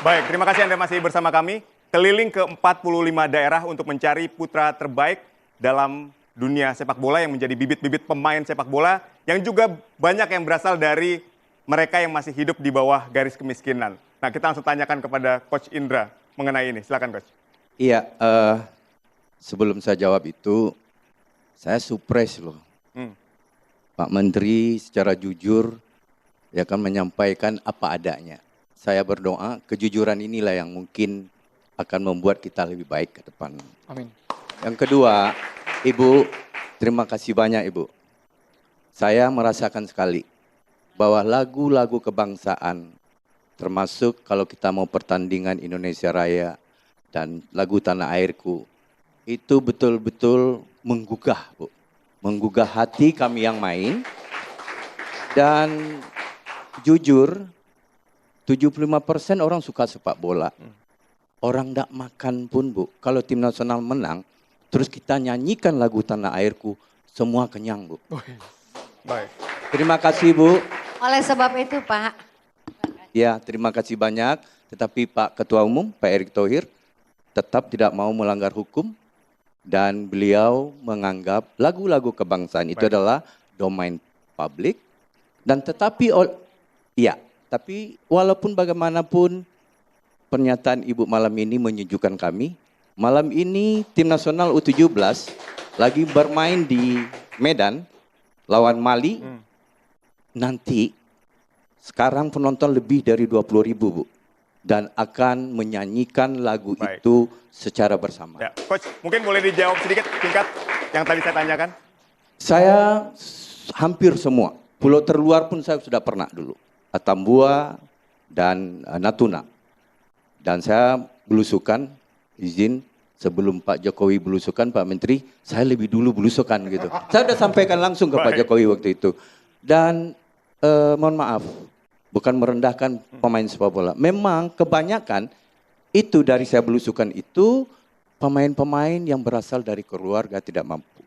Baik, terima kasih Anda masih bersama kami. Keliling ke 45 daerah untuk mencari putra terbaik dalam dunia sepak bola yang menjadi bibit-bibit pemain sepak bola yang juga banyak yang berasal dari mereka yang masih hidup di bawah garis kemiskinan. Nah, kita langsung tanyakan kepada Coach Indra mengenai ini. Silakan, Coach. Iya, sebelum saya jawab itu, saya surprise loh. Pak Menteri secara jujur ya kan menyampaikan apa adanya. Saya berdoa kejujuran inilah yang mungkin akan membuat kita lebih baik ke depan. Amin. Yang kedua, Ibu, terima kasih banyak Ibu. Saya merasakan sekali bahwa lagu-lagu kebangsaan, termasuk kalau kita mau pertandingan Indonesia Raya dan lagu Tanah Airku, itu betul-betul menggugah, Bu. Menggugah hati kami yang main. Dan jujur, 75% orang suka sepak bola. Orang tidak makan pun, Bu. Kalau tim nasional menang, terus kita nyanyikan lagu Tanah Airku, semua kenyang, Bu. Baik. Terima kasih, Bu. Oleh sebab itu, Pak. Ya, terima kasih banyak. Tetapi Pak Ketua Umum, Pak Erick Thohir, tetap tidak mau melanggar hukum. Dan beliau menganggap lagu-lagu kebangsaan itu adalah domain publik. Dan tetapi, ya, tapi walaupun bagaimanapun pernyataan Ibu malam ini menyejukkan kami. Malam ini tim nasional U17 lagi bermain di Medan lawan Mali. Nanti sekarang penonton lebih dari 20.000, Bu. Dan akan menyanyikan lagu itu secara bersama. Ya, Coach, mungkin boleh dijawab sedikit singkat yang tadi saya tanyakan? Saya hampir semua. Pulau terluar pun saya sudah pernah dulu. Atambua dan Natuna. Dan saya belusukan, izin sebelum Pak Jokowi belusukan, Pak Menteri, saya lebih dulu belusukan gitu. Saya sudah sampaikan langsung ke Pak Jokowi waktu itu. Dan mohon maaf, bukan merendahkan pemain sepak bola. Memang kebanyakan itu dari saya belusukan itu pemain-pemain yang berasal dari keluarga tidak mampu.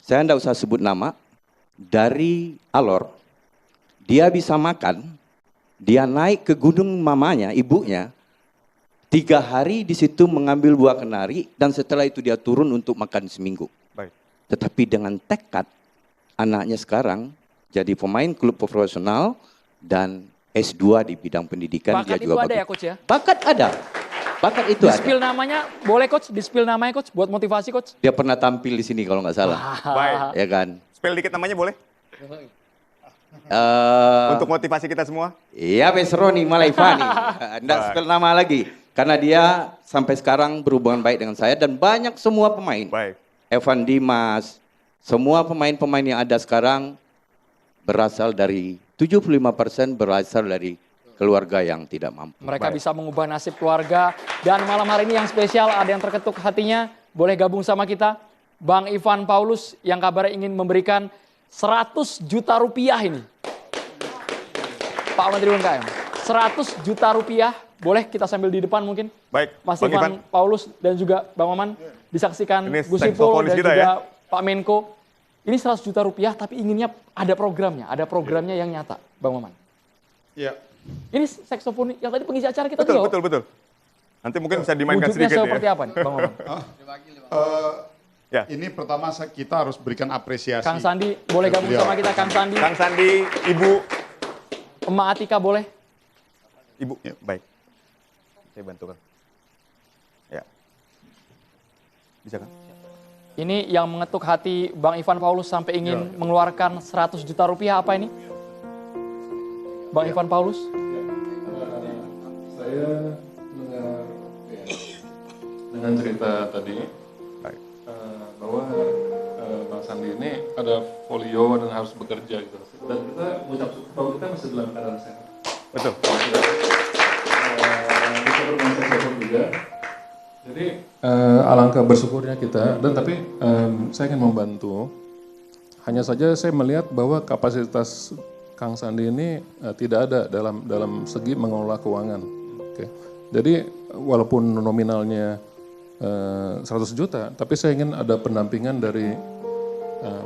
Saya tidak usah sebut nama, dari Alor, dia bisa makan, dia naik ke gunung mamanya, ibunya, 3 hari di situ mengambil buah kenari dan setelah itu dia turun untuk makan seminggu. Baik. Tetapi dengan tekad anaknya sekarang jadi pemain klub profesional dan S2 di bidang pendidikan. Bakat dia itu juga ada ya Coach ya? Bakat ada. Bakat itu Di-spill ada. namanya, boleh Coach? Di-spill namanya Coach, buat motivasi Coach? Dia pernah tampil di sini kalau nggak salah. Baik. Ya kan? Spell dikit namanya boleh? Untuk motivasi kita semua? Iya, Besroni Malaifani. Nggak spell nama lagi. Karena dia sampai sekarang berhubungan baik dengan saya dan banyak semua pemain. Baik. Evan Dimas, semua pemain-pemain yang ada sekarang berasal dari 75% berasal dari keluarga yang tidak mampu. Mereka bisa mengubah nasib keluarga. Dan malam hari ini yang spesial, ada yang terketuk hatinya, boleh gabung sama kita. Bang Ivan Paulus yang kabarnya ingin memberikan 100 juta rupiah ini. Pak Menteri UMKM, 100 juta rupiah, boleh kita sambil di depan mungkin? Baik, Mas Bang Ivan Paulus dan juga Bang Maman, disaksikan Ini Gus Ipul saksofonis dan kita juga ya. Pak Menko. Ini 100 juta rupiah tapi inginnya ada programnya yang nyata, Bang Maman. Iya. Ini saksofon yang tadi pengisi acara kita Betul, juga. betul, betul. Nanti mungkin bisa dimainkan Wujudnya sedikit seperti ya. apa nih, Bang Maman? Ya. Ini pertama kita harus berikan apresiasi. Kang Sandi, boleh gabung Beliau. sama kita, Kang Sandi. Kang Sandi, Ibu. Emak Atika boleh? Ibu, baik. Saya bantu kan. Ya. Bisa kan? Ini yang mengetuk hati Bang Ivan Paulus sampai ingin mengeluarkan 100 juta rupiah apa ini? Bang Ivan Paulus? Saya mendengar dengan cerita tadi bahwa Bang Sandi ini ada folio dan harus bekerja gitu. Dan kita mengucap syukur bahwa kita masih dalam keadaan sehat. Betul. Bisa bermasa syukur juga. Jadi alangkah bersyukurnya kita. Dan tapi saya ingin membantu. Hanya saja saya melihat bahwa kapasitas Kang Sandi ini tidak ada dalam segi mengelola keuangan. Oke. Jadi walaupun nominalnya 100 juta, tapi saya ingin ada pendampingan dari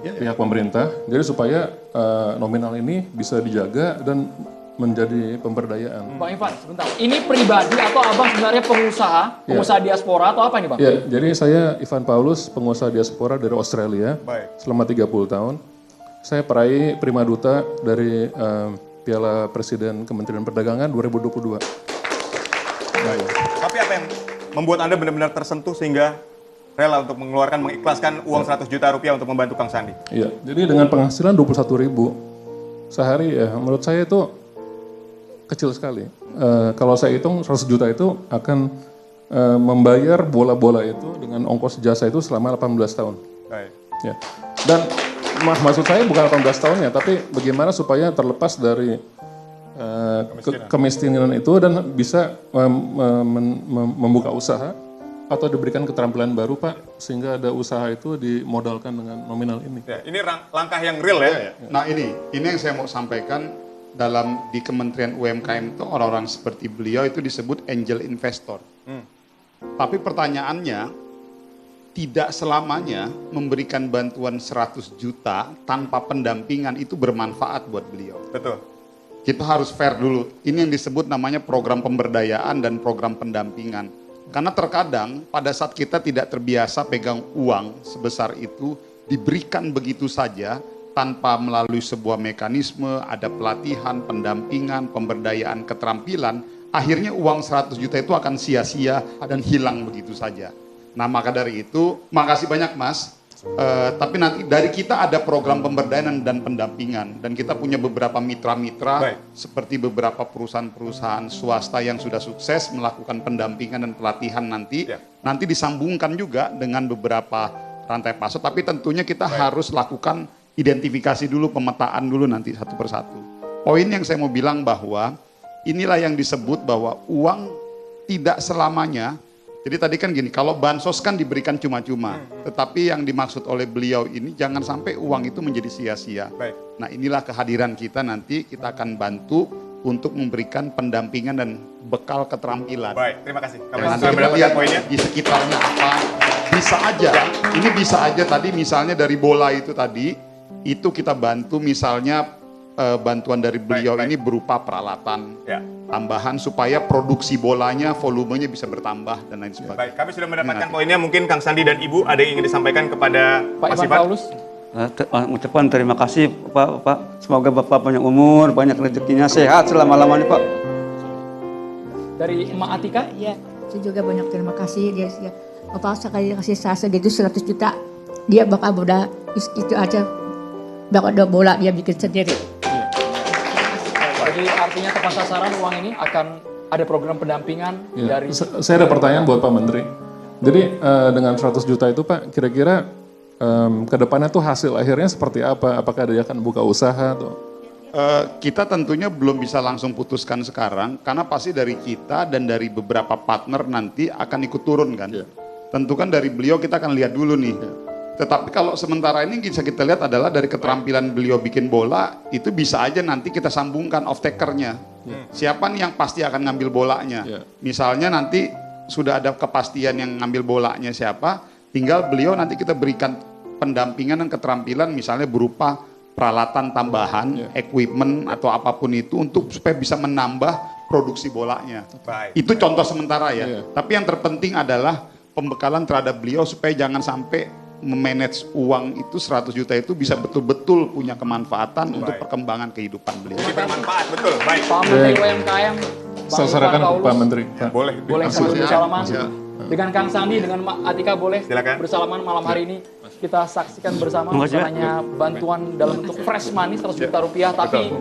pihak pemerintah, jadi supaya nominal ini bisa dijaga dan menjadi pemberdayaan. Bang Ivan, sebentar. Ini pribadi atau abang sebenarnya pengusaha diaspora atau apa nih bang? Ya, jadi saya Ivan Paulus, pengusaha diaspora dari Australia. Baik. Selama 30 tahun. Saya peraih Prima Duta dari Piala Presiden Kementerian Perdagangan 2022. Baik. Tapi apa yang membuat Anda benar-benar tersentuh sehingga rela untuk mengikhlaskan uang 100 juta rupiah untuk membantu Kang Sandi? Iya, jadi dengan penghasilan 21.000 sehari ya, menurut saya itu kecil sekali. Kalau saya hitung 100 juta itu akan membayar bola-bola itu dengan ongkos jasa itu selama 18 tahun. Baik. Ya. Dan maksud saya bukan 18 tahun ya, tapi bagaimana supaya terlepas dari kemiskinan itu dan bisa membuka usaha atau diberikan keterampilan baru Pak, sehingga ada usaha itu dimodalkan dengan nominal ini. Ya, ini langkah yang real ya. Nah ini yang saya mau sampaikan di Kementerian UMKM itu orang-orang seperti beliau itu disebut angel investor. Tapi pertanyaannya, tidak selamanya memberikan bantuan 100 juta tanpa pendampingan itu bermanfaat buat beliau. Betul. Kita harus fair dulu. Ini yang disebut namanya program pemberdayaan dan program pendampingan. Karena terkadang pada saat kita tidak terbiasa pegang uang sebesar itu, diberikan begitu saja tanpa melalui sebuah mekanisme, ada pelatihan, pendampingan, pemberdayaan, keterampilan, akhirnya uang 100 juta itu akan sia-sia dan hilang begitu saja. Nah maka dari itu, makasih banyak Mas. Tapi nanti dari kita ada program pemberdayaan dan pendampingan, dan kita punya beberapa mitra-mitra seperti beberapa perusahaan-perusahaan swasta yang sudah sukses melakukan pendampingan dan pelatihan nanti disambungkan juga dengan beberapa rantai pasar, tapi tentunya kita harus lakukan identifikasi dulu, pemetaan dulu nanti satu persatu. Poin yang saya mau bilang bahwa inilah yang disebut bahwa uang tidak selamanya. Jadi tadi kan gini, kalau bansos kan diberikan cuma-cuma, tetapi yang dimaksud oleh beliau ini jangan sampai uang itu menjadi sia-sia. Nah inilah kehadiran kita nanti, kita akan bantu untuk memberikan pendampingan dan bekal keterampilan. Baik, terima kasih. Kalau Anda lihat di sekitarnya apa, bisa aja, ini bisa aja tadi misalnya dari bola itu tadi, itu kita bantu misalnya bantuan dari beliau ini berupa peralatan. Tambahan supaya produksi bolanya, volumenya bisa bertambah dan lain sebagainya. Baik, kami sudah mendapatkan poinnya. Mungkin Kang Sandi dan Ibu ada yang ingin disampaikan kepada Pak Mas Ivan Ivan? Paulus. Ucapan terima kasih Pak. Semoga Bapak panjang umur, banyak rezekinya, sehat selama-lamanya Pak. Dari Emak Atika? Iya, saya juga banyak terima kasih. Dia Bapak sekali kasih saya segitu 100 juta. Dia bakal udah itu aja, bakal ada bola dia bikin sendiri. Jadi artinya tepat sasaran uang ini akan ada program pendampingan dari... Saya ada pertanyaan buat Pak Menteri. Jadi dengan 100 juta itu Pak, kira-kira ke depannya tuh hasil akhirnya seperti apa? Apakah dia akan buka usaha atau? Kita tentunya belum bisa langsung putuskan sekarang, karena pasti dari kita dan dari beberapa partner nanti akan ikut turun kan. Tentu kan dari beliau kita akan lihat dulu nih. Tetapi kalau sementara ini bisa kita lihat adalah dari keterampilan beliau bikin bola, itu bisa aja nanti kita sambungkan off takernya. Siapa nih yang pasti akan ngambil bolanya. Misalnya nanti sudah ada kepastian yang ngambil bolanya siapa, tinggal beliau nanti kita berikan pendampingan dan keterampilan misalnya berupa peralatan tambahan, equipment atau apapun itu untuk supaya bisa menambah produksi bolanya. Itu contoh sementara ya. Tapi yang terpenting adalah pembekalan terhadap beliau supaya jangan sampai memanage uang itu 100 juta itu bisa betul-betul punya kemanfaatan untuk perkembangan kehidupan beliau. Bermanfaat, betul. Baik. Pak Menteri UMKM, Saya sarankan Pak Menteri. Boleh. boleh sama bersalaman. Dengan Kang Sandi, dengan Mak Atika boleh bersalaman malam hari ini. Kita saksikan bersama misalnya bantuan dalam bentuk fresh money 100 juta rupiah, tapi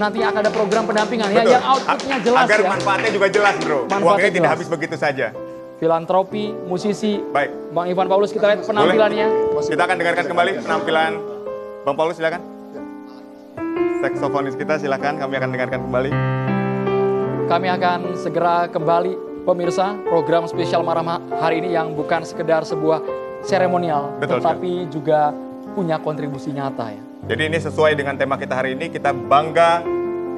nanti akan ada program pendampingan ya yang outputnya jelas agar ya. manfaatnya juga jelas bro. Uangnya tidak habis begitu saja. Filantropi, musisi, Baik. Bang Ivan Paulus, kita lihat penampilannya. Kita akan dengarkan kembali penampilan Bang Paulus, silakan. Saksofonis kita silakan, kami akan dengarkan kembali. Kami akan segera kembali, pemirsa, program spesial malam hari ini yang bukan sekedar sebuah seremonial, tetapi juga punya kontribusi nyata ya. Jadi ini sesuai dengan tema kita hari ini, kita bangga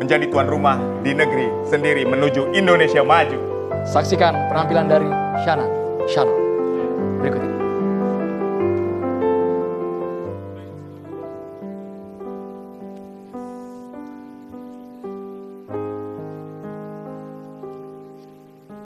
menjadi tuan rumah di negeri sendiri menuju Indonesia maju. Saksikan penampilan dari Shana berikut ini.